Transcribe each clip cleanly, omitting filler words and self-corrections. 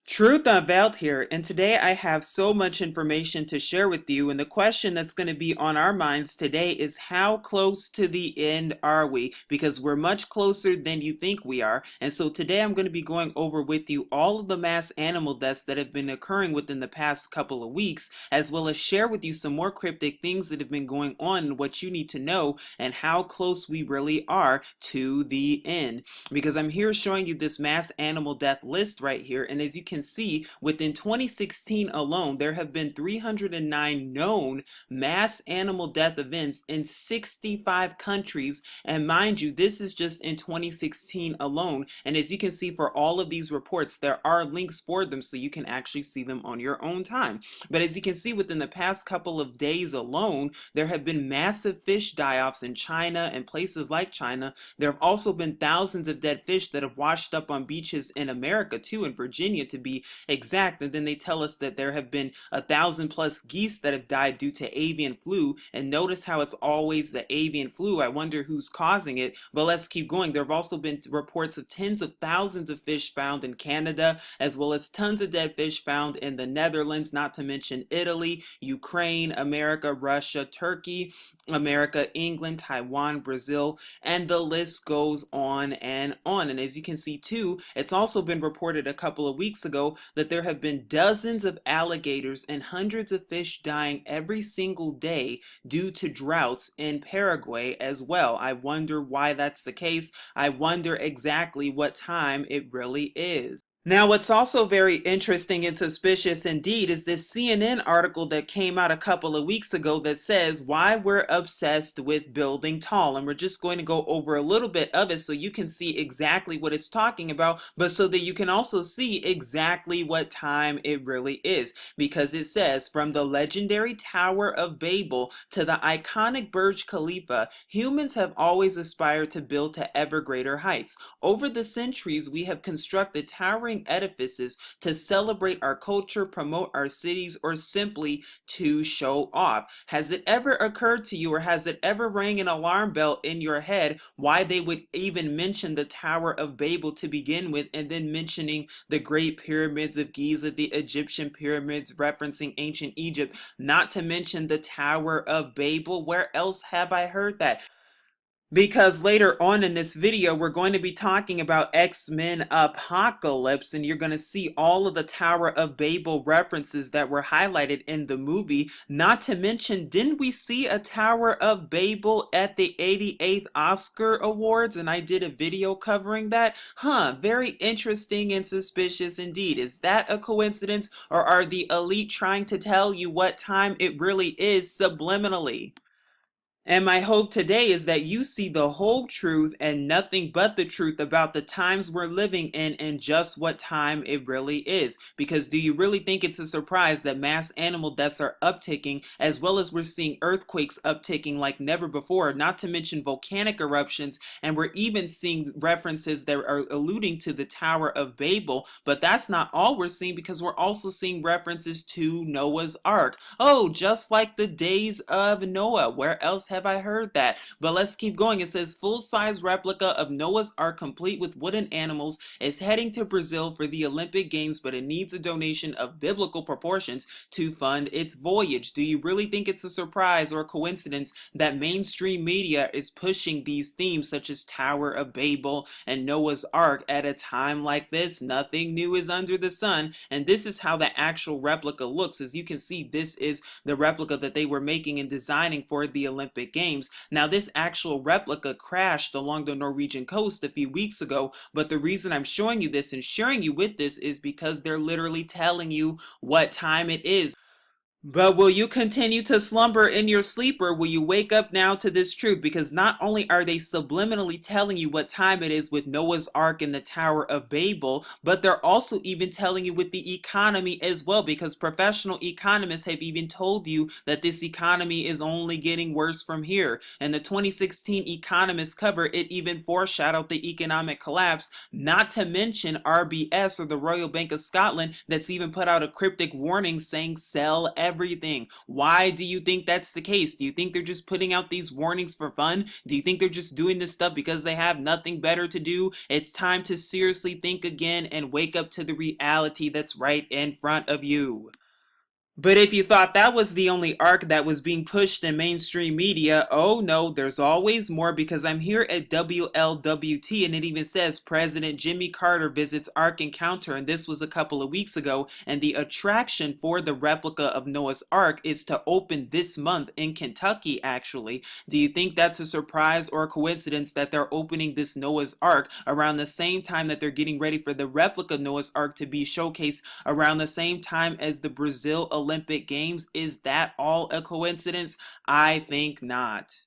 Truth Unveiled here, and today I have so much information to share with you. And the question that's going to be on our minds today is how close to the end are we? Because we're much closer than you think we are. And so today I'm going to be going over with you all of the mass animal deaths that have been occurring within the past couple of weeks, as well as share with you some more cryptic things that have been going on and what you need to know and how close we really are to the end. Because I'm here showing you this mass animal death list right here, and as you can see, within 2016 alone, there have been 309 known mass animal death events in 65 countries. And mind you, this is just in 2016 alone. And as you can see, for all of these reports, there are links for them so you can actually see them on your own time. But as you can see, within the past couple of days alone, there have been massive fish die-offs in China and places like China. There have also been thousands of dead fish that have washed up on beaches in America too, in Virginia to be exact. And then they tell us that there have been 1,000+ geese that have died due to avian flu. And notice how it's always the avian flu. I wonder who's causing it, but let's keep going. There have also been reports of tens of thousands of fish found in Canada, as well as tons of dead fish found in the Netherlands, not to mention Italy, Ukraine, America, Russia, Turkey, America, England, Taiwan, Brazil, and the list goes on and on. And as you can see too, it's also been reported a couple of weeks ago that there have been dozens of alligators and hundreds of fish dying every single day due to droughts in Paraguay as well. I wonder why that's the case. I wonder exactly what time it really is. Now, what's also very interesting and suspicious indeed is this CNN article that came out a couple of weeks ago that says why we're obsessed with building tall. And we're just going to go over a little bit of it so you can see exactly what it's talking about, but so that you can also see exactly what time it really is. Because it says, from the legendary Tower of Babel to the iconic Burj Khalifa, humans have always aspired to build to ever greater heights. Over the centuries, we have constructed towering edifices to celebrate our culture, promote our cities, or simply to show off. Has it ever occurred to you, or has it ever rang an alarm bell in your head why they would even mention the Tower of Babel to begin with, and then mentioning the Great Pyramids of Giza, the Egyptian pyramids, referencing ancient Egypt, not to mention the Tower of Babel? Where else have I heard that? Because later on in this video, we're going to be talking about X-Men Apocalypse, and you're going to see all of the Tower of Babel references that were highlighted in the movie. Not to mention, didn't we see a Tower of Babel at the 88th Oscar Awards? And I did a video covering that. Very interesting and suspicious indeed. Is that a coincidence, or are the elite trying to tell you what time it really is subliminally? And my hope today is that you see the whole truth and nothing but the truth about the times we're living in and just what time it really is. Because do you really think it's a surprise that mass animal deaths are upticking, as well as we're seeing earthquakes upticking like never before, not to mention volcanic eruptions, and we're even seeing references that are alluding to the Tower of Babel. But that's not all we're seeing, because we're also seeing references to Noah's Ark. Oh, just like the days of Noah. Where else have I heard that? But let's keep going. It says full-size replica of Noah's Ark complete with wooden animals is heading to Brazil for the Olympic Games, but it needs a donation of biblical proportions to fund its voyage. Do you really think it's a surprise or a coincidence that mainstream media is pushing these themes such as Tower of Babel and Noah's Ark at a time like this? Nothing new is under the sun, and this is how the actual replica looks. As you can see, this is the replica that they were making and designing for the Olympic Games. Now, this actual replica crashed along the Norwegian coast a few weeks ago, but the reason I'm showing you this and sharing you with this is because they're literally telling you what time it is. But will you continue to slumber in your sleep, or will you wake up now to this truth? Because not only are they subliminally telling you what time it is with Noah's Ark and the Tower of Babel, but they're also even telling you with the economy as well, because professional economists have even told you that this economy is only getting worse from here. And the 2016 Economist cover, it even foreshadowed the economic collapse, not to mention RBS, or the Royal Bank of Scotland, that's even put out a cryptic warning saying sell everything. everything. Why do you think that's the case? Do you think they're just putting out these warnings for fun? Do you think they're just doing this stuff because they have nothing better to do? It's time to seriously think again and wake up to the reality that's right in front of you. But if you thought that was the only arc that was being pushed in mainstream media, oh no, there's always more, because I'm here at WLWT and it even says President Jimmy Carter visits Ark Encounter, and this was a couple of weeks ago, and the attraction for the replica of Noah's Ark is to open this month in Kentucky, actually. Do you think that's a surprise or a coincidence that they're opening this Noah's Ark around the same time that they're getting ready for the replica Noah's Ark to be showcased around the same time as the Brazil Olympic Games? Is that all a coincidence? I think not.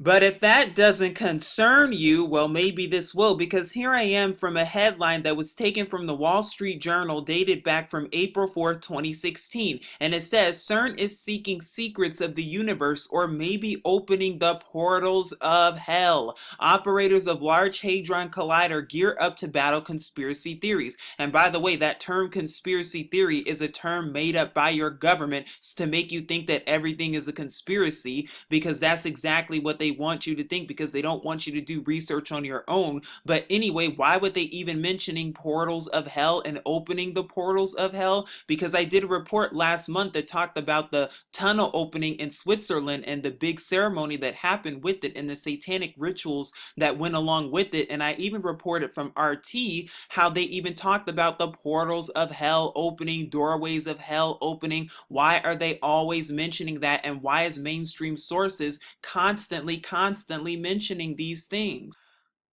But if that doesn't concern you, well, maybe this will, because here I am from a headline that was taken from the Wall Street Journal dated back from April 4th, 2016. And it says CERN is seeking secrets of the universe, or maybe opening the portals of hell. Operators of Large Hadron Collider gear up to battle conspiracy theories. And by the way, that term conspiracy theory is a term made up by your government to make you think that everything is a conspiracy, because that's exactly what they want you to think, because they don't want you to do research on your own. But anyway, why would they even mentioning portals of hell and opening the portals of hell? Because I did a report last month that talked about the tunnel opening in Switzerland and the big ceremony that happened with it and the satanic rituals that went along with it. And I even reported from RT how they even talked about the portals of hell opening, doorways of hell opening. Why are they always mentioning that? And why is mainstream sources constantly mentioning these things?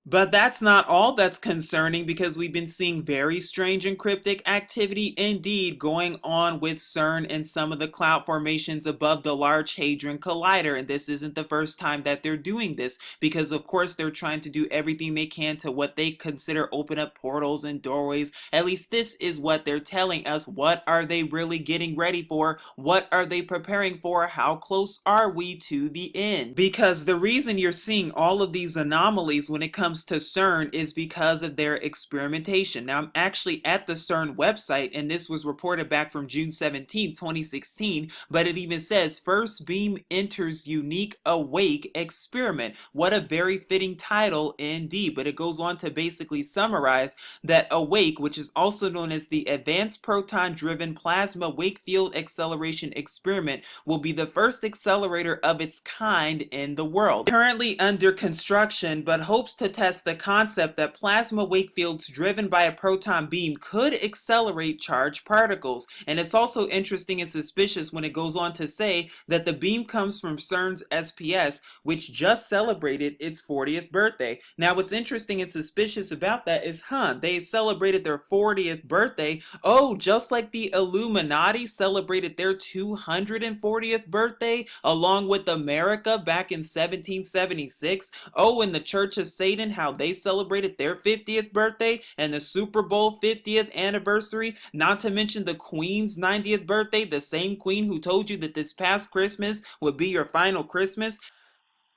But that's not all that's concerning, because we've been seeing very strange and cryptic activity indeed going on with CERN and some of the cloud formations above the Large Hadron Collider. And this isn't the first time that they're doing this, because of course they're trying to do everything they can to what they consider open up portals and doorways. At least this is what they're telling us. What are they really getting ready for? What are they preparing for? How close are we to the end? Because the reason you're seeing all of these anomalies when it comes to CERN is because of their experimentation. Now, I'm actually at the CERN website, and this was reported back from June 17, 2016, but it even says first beam enters unique awake experiment. What a very fitting title indeed. But it goes on to basically summarize that awake, which is also known as the Advanced Proton Driven Plasma Wake Field Acceleration Experiment, will be the first accelerator of its kind in the world. Currently under construction, but hopes to test the concept that plasma wake fields driven by a proton beam could accelerate charged particles. And it's also interesting and suspicious when it goes on to say that the beam comes from CERN's SPS, which just celebrated its 40th birthday. Now, what's interesting and suspicious about that is, they celebrated their 40th birthday. Oh, just like the Illuminati celebrated their 240th birthday along with America back in 1776. Oh, and the Church of Satan, how they celebrated their 50th birthday, and the Super Bowl 50th anniversary, not to mention the Queen's 90th birthday, the same Queen who told you that this past Christmas would be your final Christmas.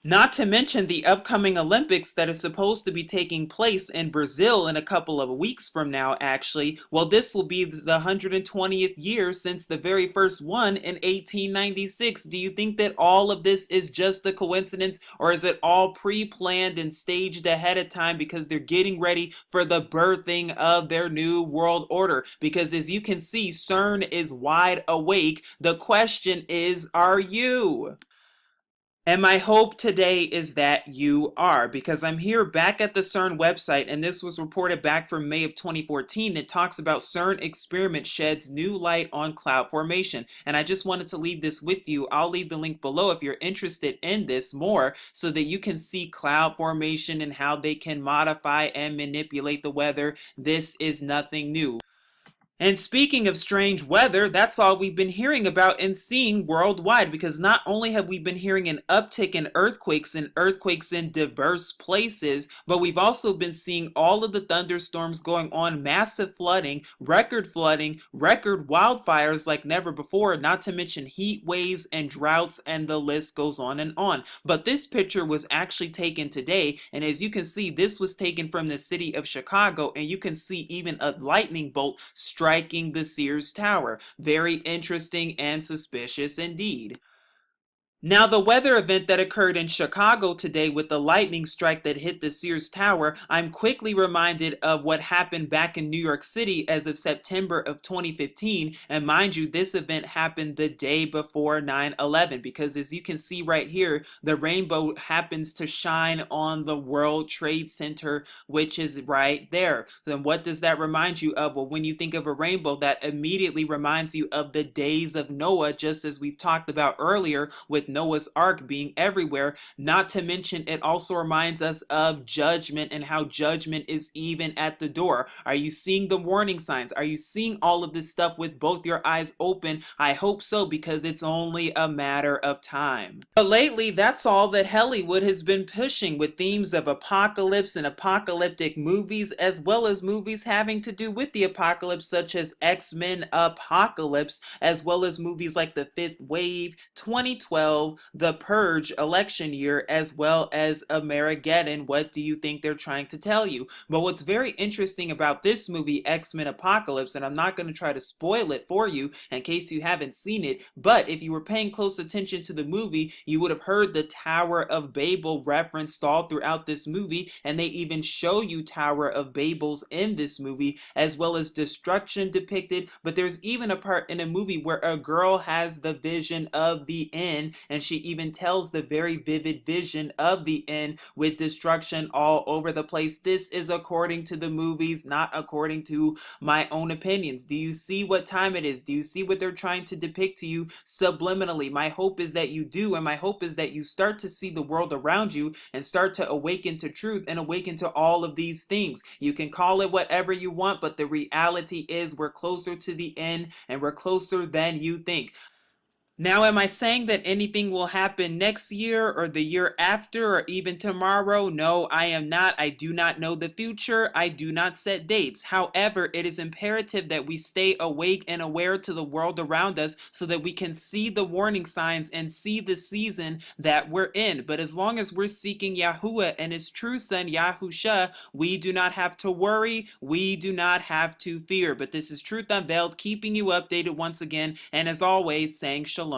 Not to mention the upcoming Olympics that is supposed to be taking place in Brazil in a couple of weeks from now, actually. Well, this will be the 120th year since the very first one in 1896. Do you think that all of this is just a coincidence, or is it all pre-planned and staged ahead of time because they're getting ready for the birthing of their new world order? Because as you can see, CERN is wide awake. The question is, are you? And my hope today is that you are, because I'm here back at the CERN website, and this was reported back from May of 2014. It talks about CERN experiment sheds new light on cloud formation. And I just wanted to leave this with you. I'll leave the link below if you're interested in this more, so that you can see cloud formation and how they can modify and manipulate the weather. This is nothing new. And speaking of strange weather, that's all we've been hearing about and seeing worldwide, because not only have we been hearing an uptick in earthquakes in diverse places, but we've also been seeing all of the thunderstorms going on, massive flooding, record wildfires like never before, not to mention heat waves and droughts, and the list goes on and on. But this picture was actually taken today, and as you can see, this was taken from the city of Chicago, and you can see even a lightning bolt strike striking the Sears Tower. Very interesting and suspicious indeed. Now, the weather event that occurred in Chicago today with the lightning strike that hit the Sears Tower, I'm quickly reminded of what happened back in New York City as of September of 2015. And mind you, this event happened the day before 9/11, because as you can see right here, the rainbow happens to shine on the World Trade Center, which is right there. Then what does that remind you of? Well, when you think of a rainbow, that immediately reminds you of the days of Noah, just as we've talked about earlier with Noah's Ark being everywhere. Not to mention, it also reminds us of judgment and how judgment is even at the door. Are you seeing the warning signs? Are you seeing all of this stuff with both your eyes open? I hope so, because it's only a matter of time. But lately, that's all that Hollywood has been pushing, with themes of apocalypse and apocalyptic movies, as well as movies having to do with the apocalypse, such as X-Men Apocalypse, as well as movies like The Fifth Wave, 2012, The Purge election year, as well as Amerigeddon. What do you think they're trying to tell you? But what's very interesting about this movie, X-Men Apocalypse, and I'm not going to try to spoil it for you in case you haven't seen it, but if you were paying close attention to the movie, you would have heard the Tower of Babel referenced all throughout this movie, and they even show you Tower of Babels in this movie, as well as destruction depicted. But there's even a part in a movie where a girl has the vision of the end, and she even tells the very vivid vision of the end with destruction all over the place. This is according to the movies, not according to my own opinions. Do you see what time it is? Do you see what they're trying to depict to you subliminally? My hope is that you do, and my hope is that you start to see the world around you and start to awaken to truth and awaken to all of these things. You can call it whatever you want, but the reality is we're closer to the end, and we're closer than you think. Now, am I saying that anything will happen next year or the year after or even tomorrow? No, I am not. I do not know the future. I do not set dates. However, it is imperative that we stay awake and aware to the world around us so that we can see the warning signs and see the season that we're in. But as long as we're seeking Yahuwah and his true son, Yahusha, we do not have to worry. We do not have to fear. But this is Truth Unveiled, keeping you updated once again, and as always, saying shalom.